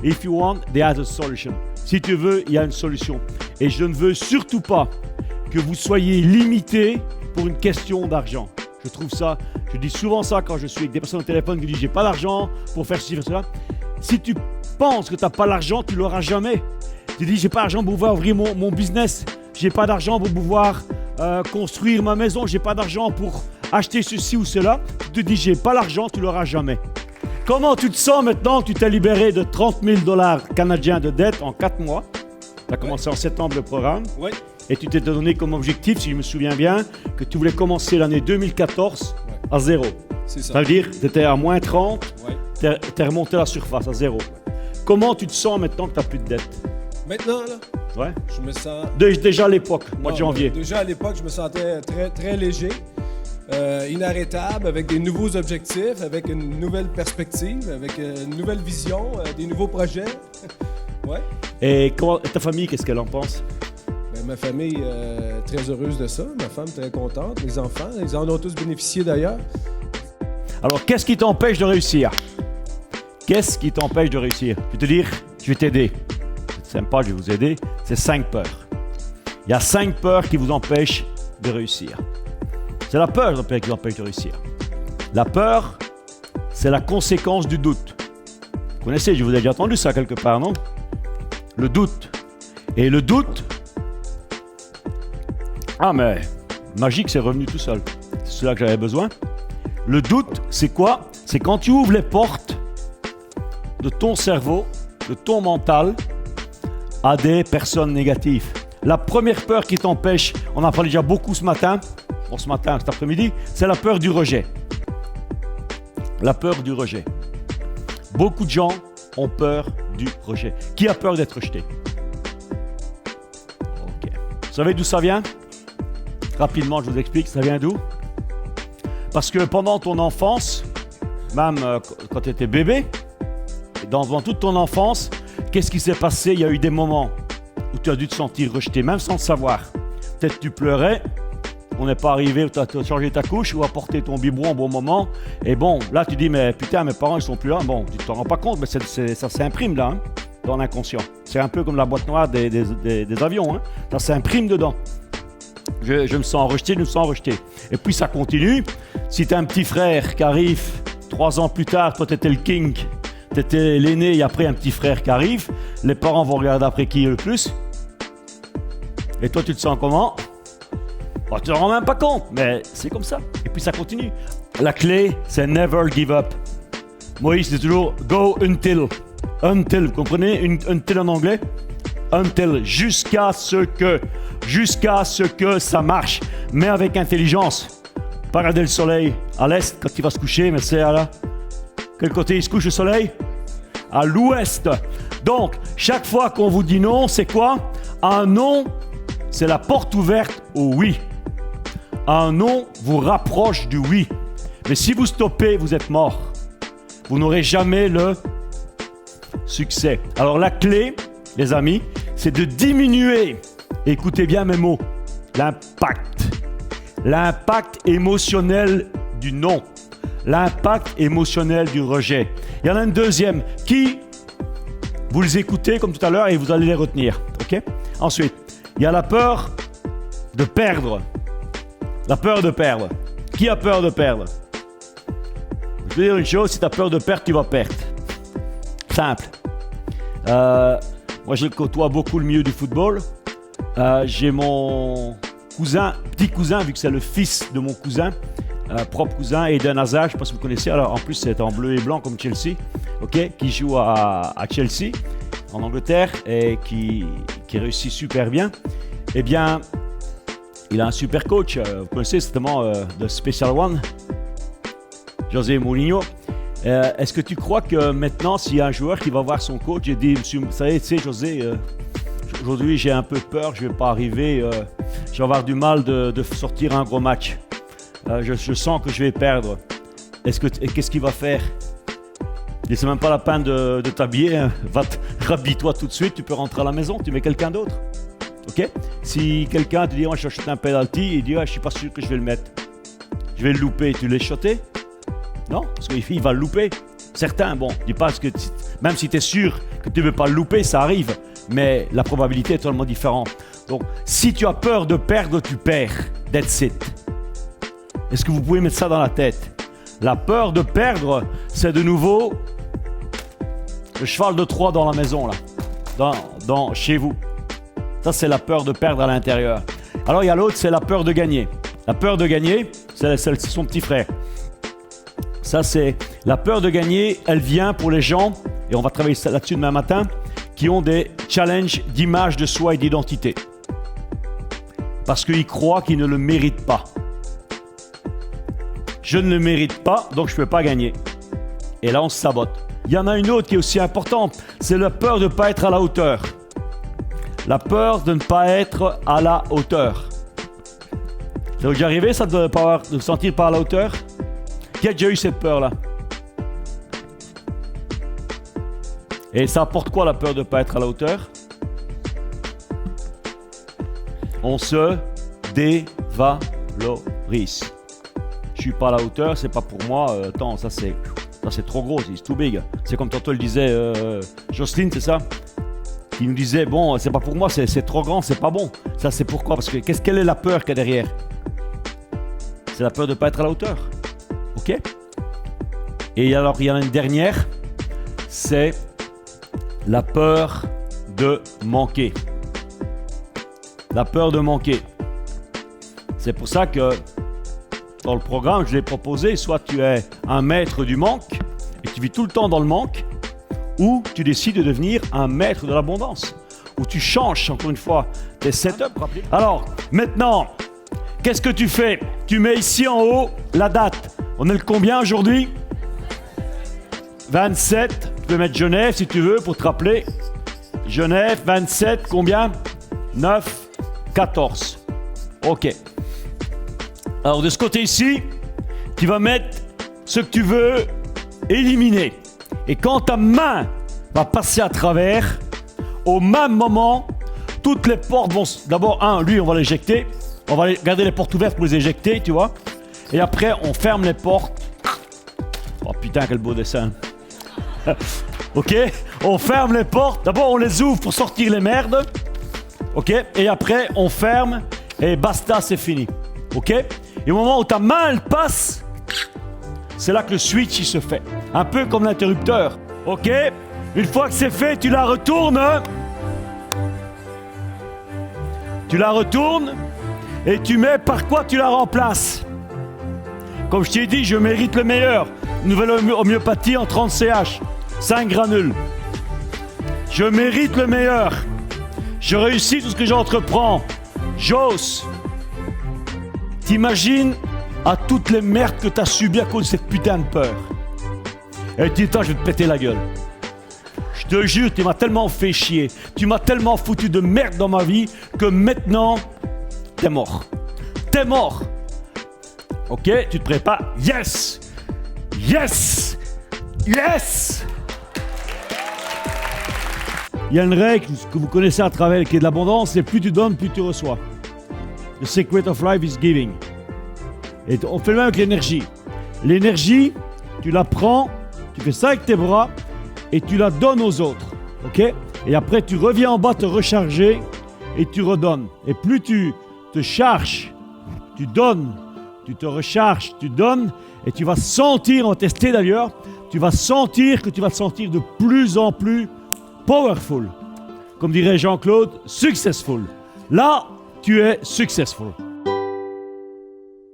If you want, there's a solution. Si tu veux, il y a une solution. Et je ne veux surtout pas que vous soyez limité pour une question d'argent. Je trouve ça, je dis souvent ça quand je suis avec des personnes au téléphone qui disent j'ai pas d'argent pour faire ci, faire cela. Si tu penses que tu n'as pas l'argent, tu ne l'auras jamais. Tu dis j'ai pas d'argent pour pouvoir ouvrir mon business, j'ai pas d'argent pour pouvoir construire ma maison, j'ai pas d'argent pour acheter ceci ou cela. Tu te dis j'ai pas l'argent, tu l'auras jamais. Comment tu te sens maintenant que tu t'es libéré de 30 000 $ canadiens de dette en 4 mois? Tu as commencé en septembre le programme. Oui. Et tu t'es donné comme objectif, si je me souviens bien, que tu voulais commencer l'année 2014 à zéro. C'est ça. Ça veut dire que tu étais à moins 30, Ouais. tu es remonté à la surface, à zéro. Comment tu te sens maintenant que tu n'as plus de dette? Maintenant, là, Ouais. je me sens... Déjà à l'époque, mois de Non, janvier. Déjà à l'époque, je me sentais très, très léger, inarrêtable, avec des nouveaux objectifs, avec une nouvelle perspective, avec une nouvelle vision, des nouveaux projets. Ouais. Et ta famille, qu'est-ce qu'elle en pense? Ben, ma famille très heureuse de ça, ma femme très contente, les enfants, ils en ont tous bénéficié d'ailleurs. Alors, qu'est-ce qui t'empêche de réussir? Qu'est-ce qui t'empêche de réussir? Je vais te dire, je vais t'aider. C'est sympa, je vais vous aider. C'est 5 peurs. Il y a 5 peurs qui vous empêchent de réussir. C'est la peur qui vous empêche de réussir. La peur, c'est la conséquence du doute. Vous connaissez, je vous ai déjà entendu ça quelque part, non? Le doute. Et le doute... Ah mais, magique, c'est revenu tout seul. C'est cela que j'avais besoin. Le doute, c'est quoi? C'est quand tu ouvres les portes de ton cerveau, de ton mental, à des personnes négatives. La première peur qui t'empêche, on en a parlé déjà beaucoup ce matin, cet après-midi, c'est la peur du rejet. La peur du rejet. Beaucoup de gens ont peur du rejet. Qui a peur d'être rejeté? Ok. Vous savez d'où ça vient? Rapidement, je vous explique, ça vient d'où? Parce que pendant ton enfance, même quand tu étais bébé, dans toute ton enfance, qu'est-ce qui s'est passé? Il y a eu des moments où tu as dû te sentir rejeté, même sans le savoir. Peut-être tu pleurais, on n'est pas arrivé, tu as changé ta couche ou apporté ton biberon au bon moment. Et bon, là tu dis, mais putain, mes parents ils sont plus là. Bon, tu ne t'en rends pas compte, mais ça s'imprime là, hein, dans l'inconscient. C'est un peu comme la boîte noire des avions, hein. Ça s'imprime dedans. Je me sens rejeté, je me sens rejeté. Et puis ça continue. Si tu as un petit frère qui arrive 3 ans plus tard, toi tu étais le king, tu étais l'aîné et après un petit frère qui arrive, les parents vont regarder après qui est le plus. Et toi tu te sens comment? Bon, tu ne te rends même pas compte, mais c'est comme ça. Et puis ça continue. La clé, c'est never give up. Moïse dit toujours go until. Until, vous comprenez? Until en anglais? Until, jusqu'à ce que ça marche, mais avec intelligence. Pas regarder le soleil à l'est quand il va se coucher, mais c'est à là. Quel côté il se couche le soleil? À l'ouest. Donc, chaque fois qu'on vous dit non, c'est quoi? Un non, c'est la porte ouverte au oui. Un non vous rapproche du oui. Mais si vous stoppez, vous êtes mort. Vous n'aurez jamais le succès. Alors la clé, les amis, c'est de diminuer, écoutez bien mes mots, l'impact émotionnel du non, l'impact émotionnel du rejet. Il y en a une deuxième qui, vous les écoutez comme tout à l'heure et vous allez les retenir. Ok? Ensuite, il y a la peur de perdre. La peur de perdre. Qui a peur de perdre? Je vais dire une chose, si tu as peur de perdre, tu vas perdre. Simple. Moi, je côtoie beaucoup le milieu du football. J'ai mon petit cousin, vu que c'est le fils de mon cousin, propre cousin, Eden Hazard, je ne sais pas si vous connaissez. Alors, en plus, c'est en bleu et blanc comme Chelsea, okay, qui joue à Chelsea, en Angleterre, et qui réussit super bien. Eh bien, il a un super coach. Vous connaissez certainement The Special One, José Mourinho. Est-ce que tu crois que maintenant, s'il y a un joueur qui va voir son coach et dit, monsieur, vous savez, tu sais, José, aujourd'hui j'ai un peu peur, je ne vais pas arriver, je vais avoir du mal de sortir un gros match. Je sens que je vais perdre. Qu'est-ce qu'il va faire? C'est même pas la peine de t'habiller, hein. Rhabille-toi tout de suite, tu peux rentrer à la maison, tu mets quelqu'un d'autre. Ok? Si quelqu'un te dit, moi je achète un penalty, il dit, je ne suis pas sûr que je vais le mettre. Je vais le louper, tu l'as shoté? Non, parce qu'il va le louper. Certains, bon, dis pas que même si tu es sûr que tu ne veux pas le louper, ça arrive, mais la probabilité est totalement différente. Donc, si tu as peur de perdre, tu perds. That's it. Est-ce que vous pouvez mettre ça dans la tête? La peur de perdre, c'est de nouveau le cheval de Troie dans la maison, là, chez vous. Ça, c'est la peur de perdre à l'intérieur. Alors, il y a l'autre, c'est la peur de gagner. La peur de gagner, c'est son petit frère. Ça, c'est la peur de gagner, elle vient pour les gens, et on va travailler là-dessus demain matin, qui ont des challenges d'image de soi et d'identité. Parce qu'ils croient qu'ils ne le méritent pas. Je ne le mérite pas, donc je ne peux pas gagner. Et là, on se sabote. Il y en a une autre qui est aussi importante, c'est la peur de ne pas être à la hauteur. La peur de ne pas être à la hauteur. Ça vous est déjà arrivé, ça, de vous sentir pas à la hauteur? Qui a déjà eu cette peur-là? Et ça apporte quoi, la peur de ne pas être à la hauteur? On se dévalorise. Je suis pas à la hauteur, c'est pas pour moi. Attends, ça c'est trop gros, c'est too big. C'est comme tantôt le disait Jocelyne, c'est ça? Qui nous disait, bon, c'est pas pour moi, c'est trop grand, c'est pas bon. Ça c'est pourquoi? Parce que quelle est la peur qu'il y a derrière? C'est la peur de ne pas être à la hauteur. Ok? Et alors, il y en a une dernière, c'est la peur de manquer. La peur de manquer. C'est pour ça que dans le programme, je l'ai proposé, soit tu es un maître du manque et tu vis tout le temps dans le manque, ou tu décides de devenir un maître de l'abondance, ou tu changes encore une fois tes setups. Alors, maintenant, qu'est-ce que tu fais? Tu mets ici en haut la date. On est le combien aujourd'hui? 27. Tu peux mettre Genève si tu veux pour te rappeler. Genève, 27, combien? 9, 14. Ok. Alors de ce côté ici, tu vas mettre ce que tu veux éliminer. Et quand ta main va passer à travers, au même moment, toutes les portes vont... D'abord, lui, on va l'éjecter. On va garder les portes ouvertes pour les éjecter, tu vois. Et après, on ferme les portes. Oh putain, quel beau dessin. Ok, on ferme les portes. D'abord, on les ouvre pour sortir les merdes. Ok, et après, on ferme et basta, c'est fini. Ok, et au moment où ta main, elle passe, c'est là que le switch, il se fait. Un peu comme l'interrupteur. Ok, une fois que c'est fait, tu la retournes. Tu la retournes et tu mets par quoi tu la remplaces. Comme je t'ai dit, je mérite le meilleur. Nouvelle homéopathie en 30 CH. 5 granules. Je mérite le meilleur. Je réussis tout ce que j'entreprends. J'ose. T'imagines à toutes les merdes que t'as subies à cause de cette putain de peur. Et tu dis, je vais te péter la gueule. Je te jure, tu m'as tellement fait chier. Tu m'as tellement foutu de merde dans ma vie que maintenant, t'es mort. T'es mort. Ok, tu te prépares. Yes! Yes! Yes! Il y a une règle que vous connaissez à travers qui est de l'abondance, c'est plus tu donnes, plus tu reçois. The secret of life is giving. Et on fait le même avec l'énergie. L'énergie, tu la prends, tu fais ça avec tes bras et tu la donnes aux autres. Ok? Et après, tu reviens en bas te recharger et tu redonnes. Et plus tu te charges, tu donnes, tu te recharges, tu donnes et tu vas sentir, on va tester d'ailleurs, tu vas sentir que tu vas te sentir de plus en plus powerful. Comme dirait Jean-Claude, successful. Là, tu es successful.